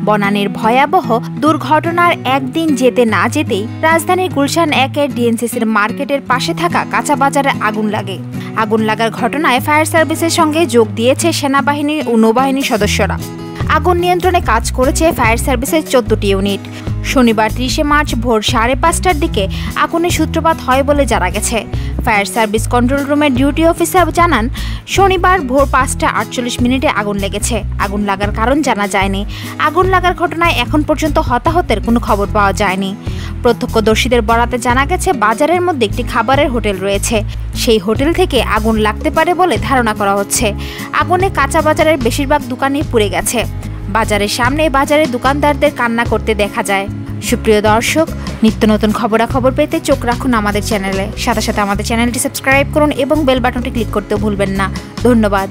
বনানীর ভয়াবহ দুর্ঘটনার একদিন যেতে না যেতেই রাজধানীর গুলশান ১-এর ডিএনসিসির মার্কেটের পাশে থাকা কাঁচা বাজারে আগুন লাগে। আগুন লাগার ঘটনায় ফায়ার সার্ভিসের সঙ্গে যোগ দিয়েছে সেনাবাহিনী ও নৌবাহিনীর সদস্যরা। আগুন নিয়ন্ত্রণে কাজ করেছে ফায়ার সার্ভিসের ১৪টি ইউনিট। শনিবার ৩০ মার্চ ভোর ৫:৩০টার দিকে আগুনের সূত্রপাত হয় বলে জানা গেছে। ফায়ার সার্ভিস কন্ট্রোল রুমের ডিউটি অফিসার জানান, শনিবার ভোর ৫:৪৮ আগুন লেগেছে। আগুন লাগার কারণ জানা যায়নি। আগুন লাগার ঘটনায় এখন পর্যন্ত হতাহতের কোনো খবর পাওয়া যায়নি। প্রত্যক্ষদর্শীদের বরাতে জানা গেছে, বাজারের মধ্যে একটি খাবারের হোটেল রয়েছে। সেই হোটেল থেকে আগুন লাগতে পারে বলে ধারণা করা হচ্ছে। আগুনে কাঁচা বাজারের বেশিরভাগ দোকানই পুড়ে গেছে। বাজারের সামনে বাজারের দোকানদারদের কান্না করতে দেখা যায়। সুপ্রিয় দর্শক, নিত্য নতুন খবরাখবর পেতে চোখ রাখুন আমাদের চ্যানেলে। সাথে সাথে আমাদের চ্যানেলটি সাবস্ক্রাইব করুন এবং বেল বাটনটি ক্লিক করতে ভুলবেন না। ধন্যবাদ।